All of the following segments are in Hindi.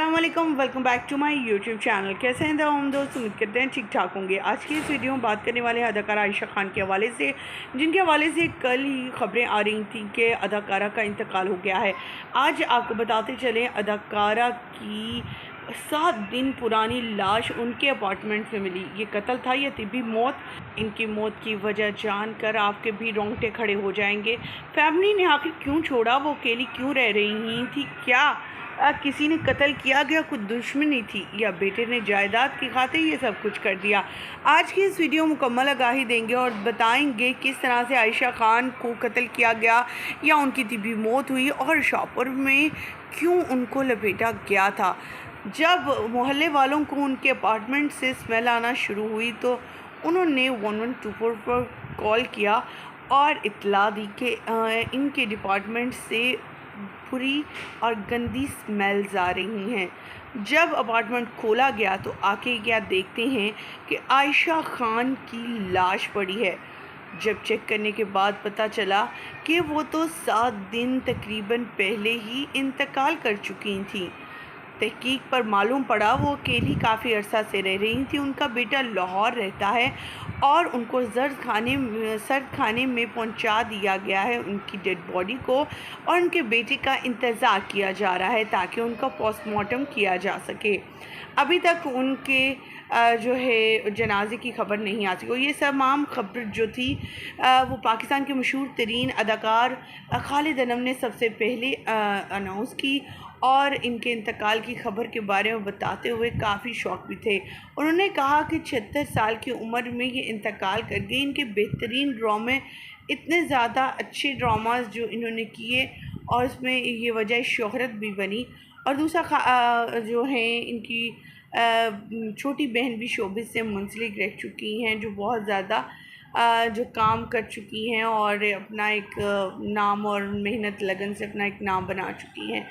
अस्सलामुअलैकुम, welcome back to my YouTube channel. कैसे हैं हम दोस्त? उम्मीद करते हैं ठीक ठाक होंगे। आज की इस वीडियो में बात करने वाले हैं अदाकारा आयशा खान के हवाले से, जिनके हवाले से कल ही खबरें आ रही थी कि अदाकारा का इंतकाल हो गया है। आज आपको बताते चलें, अदाकारा की 7 दिन पुरानी लाश उनके अपार्टमेंट से मिली। ये कत्ल था या तिब्बी मौत? इनकी मौत की वजह जानकर आपके भी रोंगटे खड़े हो जाएंगे। फैमिली ने आखिर क्यों छोड़ा? वो अकेली क्यों रह रही थी? क्या किसी ने कत्ल किया गया? कुछ दुश्मनी थी या बेटे ने जायदाद की खातिर ये सब कुछ कर दिया? आज की इस वीडियो मुकम्मल आगाही देंगे और बताएंगे किस तरह से आयशा खान को कत्ल किया गया या उनकी तिब्बी मौत हुई और शॉपर में क्यों उनको लपेटा गया था। जब मोहल्ले वालों को उनके अपार्टमेंट से स्मेल आना शुरू हुई तो उन्होंने 1124 पर कॉल किया और इत्तला दी कि इनके डिपार्टमेंट से बुरी और गंदी स्मेल्स आ रही हैं। जब अपार्टमेंट खोला गया तो आके क्या देखते हैं कि आयशा खान की लाश पड़ी है। जब चेक करने के बाद पता चला कि वो तो 7 दिन तकरीबन पहले ही इंतकाल कर चुकी थी। तहकीक पर मालूम पड़ा वो अकेली काफ़ी अरसा से रह रही थी। उनका बेटा लाहौर रहता है और उनको सर्द खाने में पहुंचा दिया गया है उनकी डेड बॉडी को, और उनके बेटे का इंतज़ार किया जा रहा है ताकि उनका पोस्टमार्टम किया जा सके। अभी तक उनके जो है जनाजे की खबर नहीं आ सकी। ये तमाम खबर जो थी वो पाकिस्तान के मशहूर तरीन अदाकार खालिद अनम ने सबसे पहले अनाउंस की और इनके इंतकाल की खबर के बारे में बताते हुए काफ़ी शौक भी थे। उन्होंने कहा कि 76 साल की उम्र में ये इंतकाल कर गई। इनके बेहतरीन ड्रामे, इतने ज़्यादा अच्छे ड्रामास जो इन्होंने किए और उसमें ये वजह शोहरत भी बनी। और दूसरा जो है इनकी छोटी बहन भी शोबिस से मुंसलिक रह चुकी हैं, जो बहुत ज़्यादा जो काम कर चुकी हैं और अपना एक नाम और मेहनत लगन से अपना एक नाम बना चुकी हैं।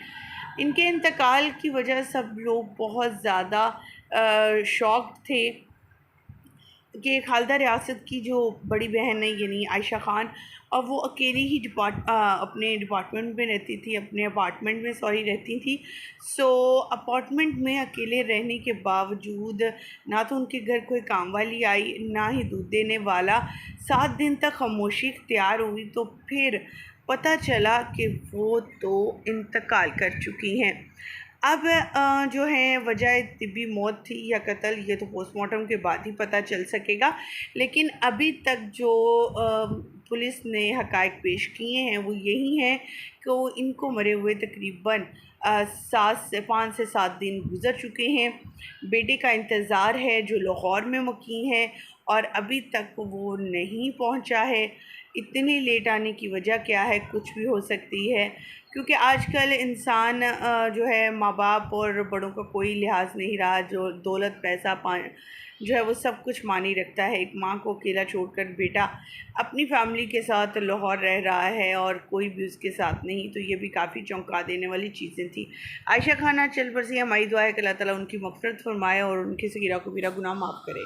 इनके इंतकाल की वजह सब लोग बहुत ज़्यादा शॉक्ड थे कि खालिदा रियासत की जो बड़ी बहन है यानी आयशा खान, और वो अकेली ही अपने डिपार्टमेंट में रहती थी, अपने अपार्टमेंट में रहती थी। सो अपार्टमेंट में अकेले रहने के बावजूद ना तो उनके घर कोई काम वाली आई, ना ही दूध देने वाला। 7 दिन तक खामोशी इख्तियार हुई तो फिर पता चला कि वो तो इंतकाल कर चुकी हैं। अब जो है वजह तिब्बी मौत थी या कत्ल, ये तो पोस्टमार्टम के बाद ही पता चल सकेगा। लेकिन अभी तक जो पुलिस ने हक़ाइक़ पेश किए हैं वो यही हैं कि इनको मरे हुए तकरीबन 5 से 7 दिन गुज़र चुके हैं। बेटे का इंतज़ार है जो लाहौर में मुकीम है और अभी तक वो नहीं पहुंचा है। इतनी लेट आने की वजह क्या है? कुछ भी हो सकती है, क्योंकि आजकल इंसान जो है माँ बाप और बड़ों का कोई लिहाज नहीं रहा। जो दौलत पैसा जो है वो सब कुछ मानी रखता है। एक माँ को अकेला छोड़कर बेटा अपनी फैमिली के साथ लाहौर रह रहा है और कोई भी उसके साथ नहीं, तो ये भी काफ़ी चौंका देने वाली चीज़ें थी। आयशा खान चल पर से हमारी दुआ है कि अल्लाह ताला उनकी मग़फ़िरत फरमाए और उनकी सगीरा कबीरा गुनाह माफ़ करे।